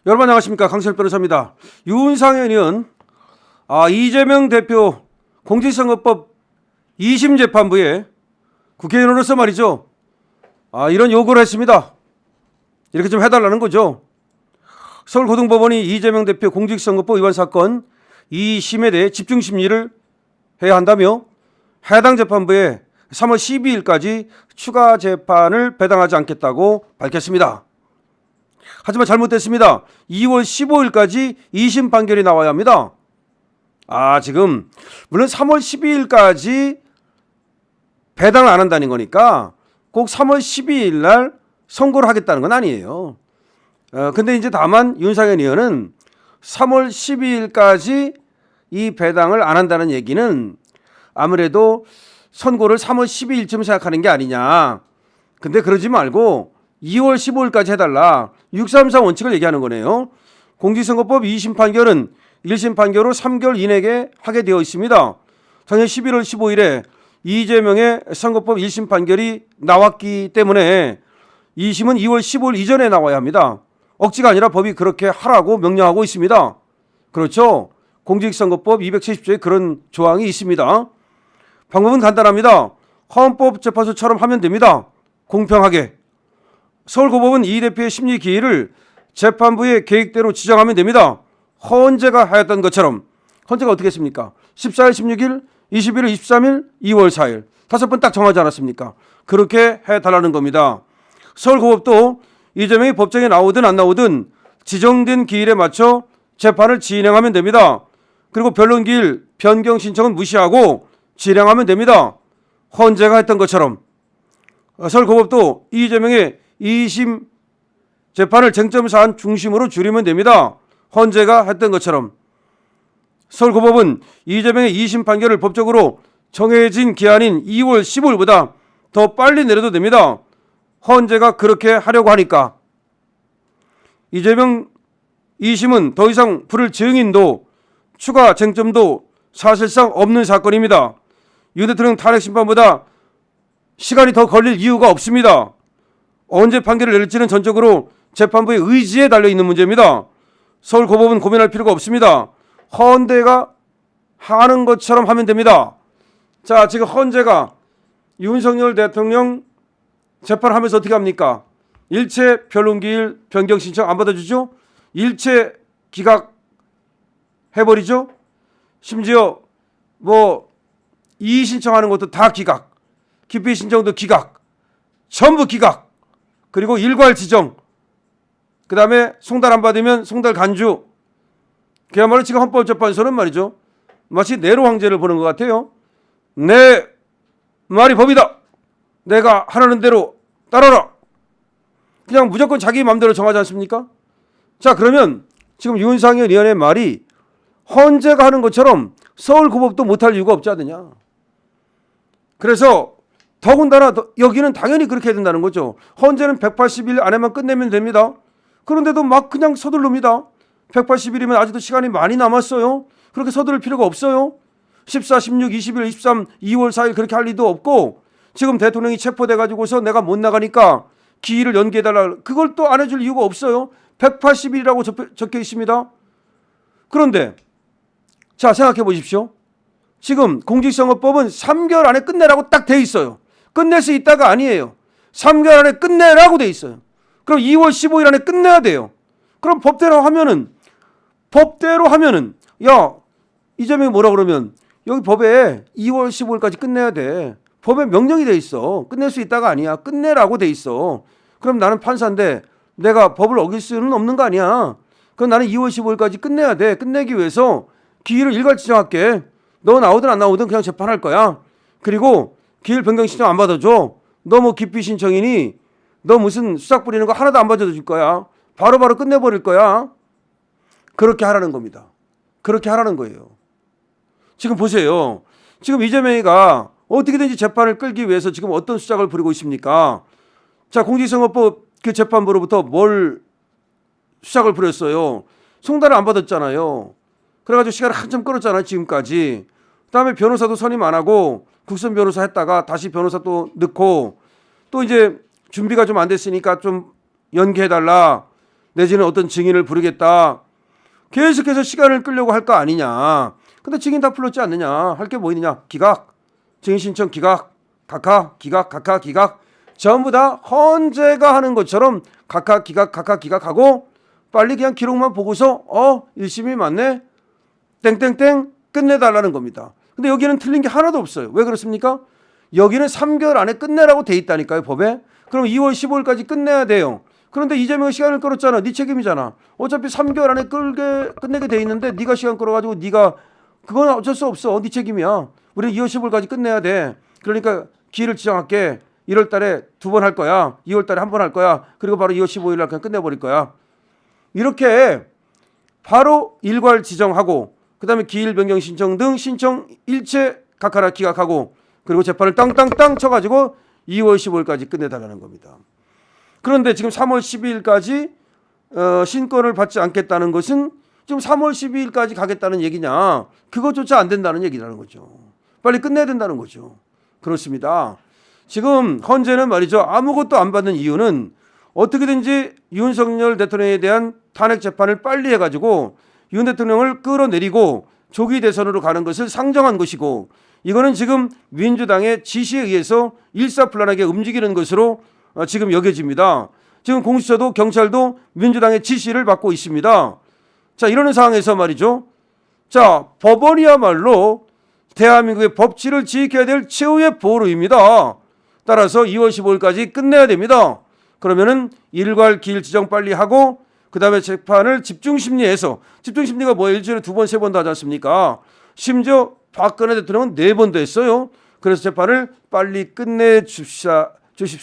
여러분 안녕하십니까, 강철 변호사입니다. 윤상현 의원 이재명 대표 공직선거법 2심 재판부에 국회의원으로서 말이죠, 이런 요구를 했습니다. 이렇게 좀 해달라는 거죠. 서울고등법원이 이재명 대표 공직선거법 위반 사건 2심에 대해 집중심리를 해야 한다며 해당 재판부에 3월 12일까지 추가 재판을 배당하지 않겠다고 밝혔습니다. 하지만 잘못됐습니다. 2월 15일까지 2심 판결이 나와야 합니다. 지금 물론 3월 12일까지 배당을 안 한다는 거니까 꼭 3월 12일 날 선고를 하겠다는 건 아니에요. 근데 이제 다만 윤상현 의원은 3월 12일까지 이 배당을 안 한다는 얘기는 아무래도 선고를 3월 12일쯤 생각하는 게 아니냐. 근데 그러지 말고 2월 15일까지 해달라. 634 원칙을 얘기하는 거네요. 공직선거법 2심 판결은 1심 판결 후 3개월 이내에 하게 되어 있습니다. 작년 11월 15일에 이재명의 선거법 1심 판결이 나왔기 때문에 2심은 2월 15일 이전에 나와야 합니다. 억지가 아니라 법이 그렇게 하라고 명령하고 있습니다. 그렇죠? 공직선거법 270조에 그런 조항이 있습니다. 방법은 간단합니다. 헌법재판소처럼 하면 됩니다. 공평하게. 서울고법은 이 대표의 심리 기일을 재판부의 계획대로 지정하면 됩니다. 헌재가 하였던 것처럼. 헌재가 어떻게 했습니까? 14일, 16일, 21일, 23일, 2월 4일. 5번 딱 정하지 않았습니까? 그렇게 해달라는 겁니다. 서울고법도 이재명이 법정에 나오든 안 나오든 지정된 기일에 맞춰 재판을 진행하면 됩니다. 그리고 변론기일 변경 신청은 무시하고 진행하면 됩니다. 헌재가 했던 것처럼. 서울고법도 이재명의 2심 재판을 쟁점사안 중심으로 줄이면 됩니다. 헌재가 했던 것처럼. 서울고법은 이재명의 2심 판결을 법적으로 정해진 기한인 2월 15일보다 더 빨리 내려도 됩니다. 헌재가 그렇게 하려고 하니까. 이재명 2심은 더 이상 부를 증인도 추가 쟁점도 사실상 없는 사건입니다. 윤 대통령 탄핵 심판보다 시간이 더 걸릴 이유가 없습니다. 언제 판결을 내릴지는 전적으로 재판부의 의지에 달려있는 문제입니다. 서울고법은 고민할 필요가 없습니다. 헌재가 하는 것처럼 하면 됩니다. 자, 지금 헌재가 윤석열 대통령 재판하면서 어떻게 합니까? 일체 변론기일 변경 신청 안 받아주죠? 일체 기각해버리죠? 심지어 이의 신청하는 것도 다 기각, 기피 신청도 기각, 전부 기각, 그리고 일괄 지정, 그 다음에 송달 안 받으면 송달 간주. 그야말로 지금 헌법재판소는 말이죠, 마치 네로 황제를 보는 것 같아요. 내 말이 법이다. 내가 하라는 대로 따라라. 그냥 무조건 자기 마음대로 정하지 않습니까? 자, 그러면 지금 윤상현 의원의 말이 헌재가 하는 것처럼 서울고법도 못할 이유가 없지 않느냐. 그래서 더군다나 여기는 당연히 그렇게 해야 된다는 거죠. 헌재는 180일 안에만 끝내면 됩니다. 그런데도 막 그냥 서둘릅니다. 180일이면 아직도 시간이 많이 남았어요. 그렇게 서두를 필요가 없어요. 14, 16, 21, 23, 2월 4일 그렇게 할 리도 없고, 지금 대통령이 체포돼가지고서 내가 못 나가니까 기일을 연기해달라, 그걸 또 안 해줄 이유가 없어요. 180일이라고 적혀 있습니다. 그런데 자, 생각해 보십시오. 지금 공직선거법은 3개월 안에 끝내라고 딱 돼 있어요. 끝낼 수 있다가 아니에요. 3개월 안에 끝내라고 돼 있어요. 그럼 2월 15일 안에 끝내야 돼요. 그럼 법대로 하면은 야, 이재명이 뭐라 그러면 여기 법에 2월 15일까지 끝내야 돼. 법에 명령이 돼 있어. 끝낼 수 있다가 아니야. 끝내라고 돼 있어. 그럼 나는 판사인데 내가 법을 어길 수는 없는 거 아니야. 그럼 나는 2월 15일까지 끝내야 돼. 끝내기 위해서 기일을 일괄 지정할게. 너 나오든 안 나오든 그냥 재판할 거야. 그리고 기일 변경 신청 안 받아줘. 너 기피 신청이니 너 무슨 수작 부리는 거 하나도 안 받아줄 거야. 바로바로 끝내버릴 거야. 그렇게 하라는 겁니다. 그렇게 하라는 거예요. 지금 보세요. 지금 이재명이가 어떻게든지 재판을 끌기 위해서 지금 어떤 수작을 부리고 있습니까? 자, 공직선거법 그 재판부로부터 뭘 수작을 부렸어요? 송달을 안 받았잖아요. 그래가지고 시간을 한참 끌었잖아요, 지금까지. 그다음에 변호사도 선임 안 하고 국선 변호사 했다가 다시 변호사 또 넣고, 또 이제 준비가 좀 안 됐으니까 좀 연기해달라. 내지는 어떤 증인을 부르겠다. 계속해서 시간을 끌려고 할 거 아니냐. 근데 증인 다 불렀지 않느냐. 할 게 뭐 있느냐. 기각, 증인 신청 기각, 각하, 기각, 각하, 기각. 전부 다 헌재가 하는 것처럼 각하, 기각, 각하, 기각하고 빨리 그냥 기록만 보고서 1심이 맞네. 땡땡땡 끝내달라는 겁니다. 근데 여기는 틀린 게 하나도 없어요. 왜 그렇습니까? 여기는 3개월 안에 끝내라고 돼 있다니까요, 법에. 그럼 2월 15일까지 끝내야 돼요. 그런데 이재명이 시간을 끌었잖아. 네 책임이잖아. 어차피 3개월 안에 끝내게 돼 있는데 네가 시간 끌어가지고 네가 그건 어쩔 수 없어. 네 책임이야. 우리는 2월 15일까지 끝내야 돼. 그러니까 기일을 지정할게. 1월 달에 2번 할 거야. 2월 달에 1번 할 거야. 그리고 바로 2월 15일 날 그냥 끝내버릴 거야. 이렇게 바로 일괄 지정하고 그다음에 기일 변경 신청 등 신청 일체 각하라 기각하고 그리고 재판을 땅땅땅 쳐가지고 2월 15일까지 끝내달라는 겁니다. 그런데 지금 3월 12일까지 신권을 받지 않겠다는 것은 지금 3월 12일까지 가겠다는 얘기냐. 그것조차 안 된다는 얘기라는 거죠. 빨리 끝내야 된다는 거죠. 그렇습니다. 지금 헌재는 말이죠. 아무것도 안 받는 이유는 어떻게든지 윤석열 대통령에 대한 탄핵 재판을 빨리 해가지고 윤 대통령을 끌어내리고 조기 대선으로 가는 것을 상정한 것이고 이거는 지금 민주당의 지시에 의해서 일사불란하게 움직이는 것으로 지금 여겨집니다. 지금 공수처도 경찰도 민주당의 지시를 받고 있습니다. 자, 이러는 상황에서 말이죠. 자, 법원이야말로 대한민국의 법치를 지켜야 될 최후의 보루입니다. 따라서 2월 15일까지 끝내야 됩니다. 그러면은 일괄 기일 지정 빨리 하고 그다음에 재판을 집중심리해서 집중심리가 뭐예요? 일주일에 2번, 3번도 하지 않습니까? 심지어 박근혜 대통령은 4번도 했어요. 그래서 재판을 빨리 끝내 주십사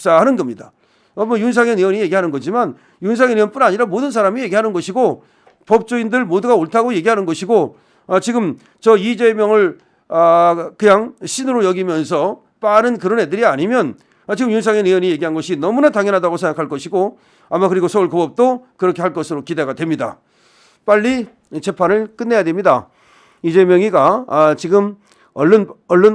하는 겁니다. 뭐 윤상현 의원이 얘기하는 거지만 윤상현 의원뿐 아니라 모든 사람이 얘기하는 것이고 법조인들 모두가 옳다고 얘기하는 것이고 지금 저 이재명을 그냥 신으로 여기면서 빠른 그런 애들이 아니면 지금 윤상현 의원이 얘기한 것이 너무나 당연하다고 생각할 것이고 아마 그리고 서울고법도 그렇게 할 것으로 기대가 됩니다. 빨리 재판을 끝내야 됩니다. 이재명이가 지금 얼른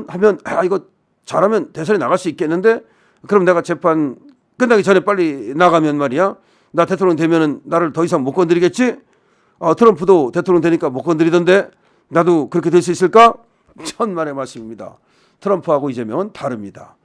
하면 이거 잘하면 대선에 나갈 수 있겠는데 그럼 내가 재판 끝나기 전에 빨리 나가면 말이야 나 대통령 되면은 나를 더 이상 못 건드리겠지? 트럼프도 대통령 되니까 못 건드리던데 나도 그렇게 될 수 있을까? 천만의 말씀입니다. 트럼프하고 이재명은 다릅니다.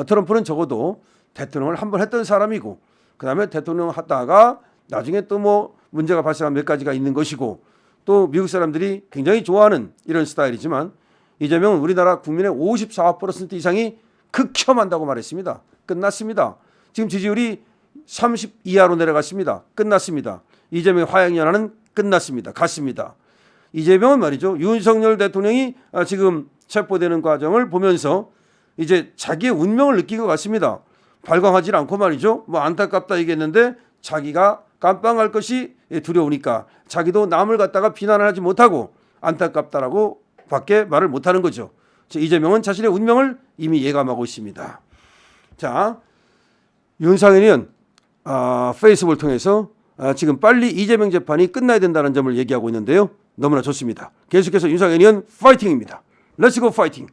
트럼프는 적어도 대통령을 한 번 했던 사람이고 그 다음에 대통령 하다가 나중에 또 뭐 문제가 발생한 몇 가지가 있는 것이고 또 미국 사람들이 굉장히 좋아하는 이런 스타일이지만 이재명은 우리나라 국민의 54% 이상이 극혐한다고 말했습니다. 끝났습니다. 지금 지지율이 30 이하로 내려갔습니다. 끝났습니다. 이재명의 화양연화는 끝났습니다. 갔습니다. 이재명은 말이죠. 윤석열 대통령이 지금 체포되는 과정을 보면서 이제 자기의 운명을 느낀 것 같습니다. 발광하지 않고 말이죠. 뭐 안타깝다 얘기했는데 자기가 깜빵할 것이 두려우니까 자기도 남을 갖다가 비난을 하지 못하고 안타깝다라고 밖에 말을 못하는 거죠. 이재명은 자신의 운명을 이미 예감하고 있습니다. 자, 윤상현 의원 페이스북을 통해서 지금 빨리 이재명 재판이 끝나야 된다는 점을 얘기하고 있는데요. 너무나 좋습니다. 계속해서 윤상현 의원 파이팅입니다. 렛츠고 파이팅.